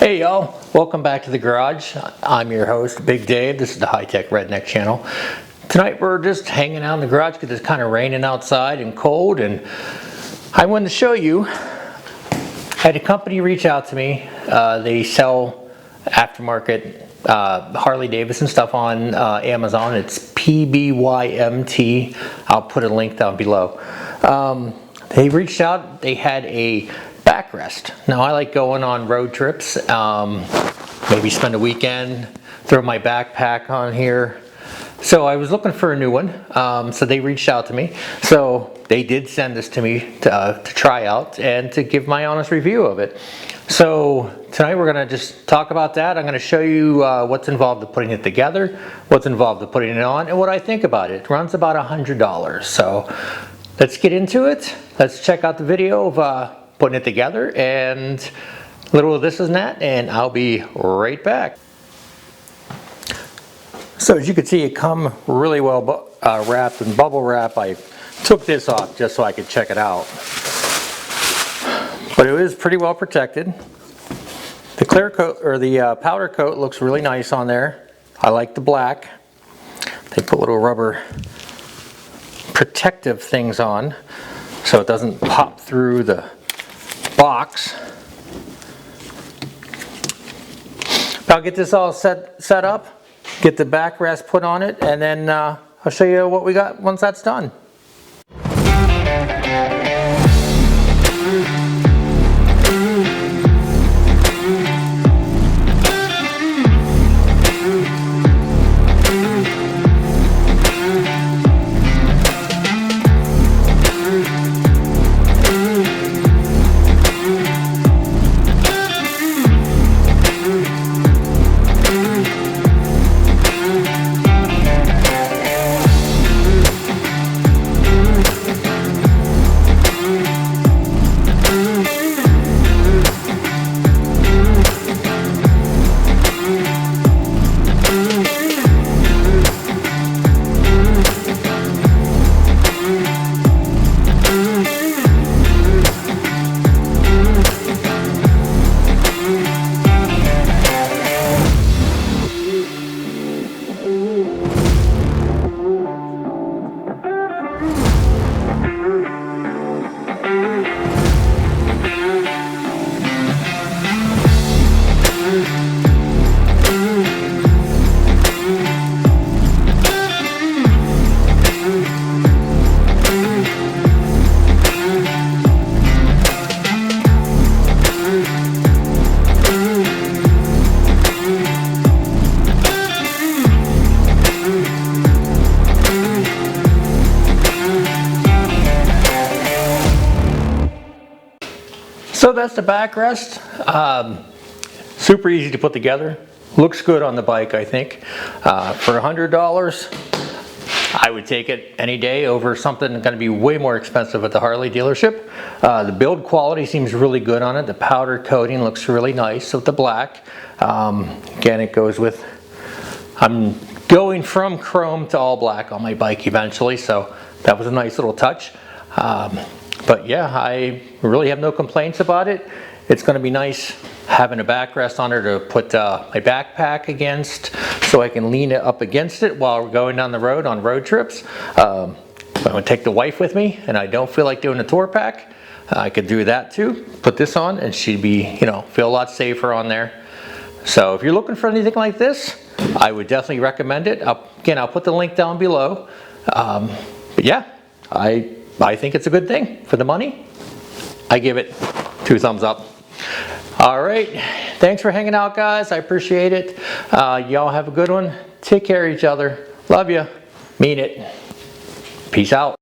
Hey y'all, welcome back to the garage. I'm your host, Big Dave. This is the Hi.tech Redneck channel. Tonight we're just hanging out in the garage because it's kind of raining outside and cold, and I wanted to show you. I had a company reach out to me. They sell aftermarket Harley Davidson stuff on Amazon. It's PBYMT. I'll put a link down below. They reached out. They had a backrest. Now I like going on road trips, maybe spend a weekend, throw my backpack on here. So I was looking for a new one, so they reached out to me. So they did send this to me to try out and to give my honest review of it. So tonight we're going to just talk about that. I'm going to show you what's involved in putting it together, what's involved in putting it on, and what I think about it. It runs about $100. So let's get into it. Let's check out the video of putting it together and a little of this and that, and I'll be right back. So as you can see, it come really well wrapped in bubble wrap. I took this off just so I could check it out, but it is pretty well protected. The clear coat or the powder coat looks really nice on there. I like the black. They put little rubber protective things on so it doesn't pop through the box. I'll get this all set up, get the backrest put on it, and then I'll show you what we got once that's done. So that's the backrest. Super easy to put together. Looks good on the bike, I think. For $100, I would take it any day over something that's going to be way more expensive at the Harley dealership. The build quality seems really good on it. The powder coating looks really nice with the black. Again, it goes with, I'm going from chrome to all black on my bike eventually, so that was a nice little touch. But yeah, I really have no complaints about it. It's going to be nice having a backrest on there to put my backpack against, so I can lean it up against it while we're going down the road on road trips. I'm going to take the wife with me and I don't feel like doing a tour pack, I could do that too. Put this on and she'd be, feel a lot safer on there. So if you're looking for anything like this, I would definitely recommend it. Again, I'll put the link down below. But yeah, I think it's a good thing for the money. I give it 2 thumbs up. All right, thanks for hanging out, guys. I appreciate it. Y'all have a good one. Take care of each other. Love you. Mean it. Peace out.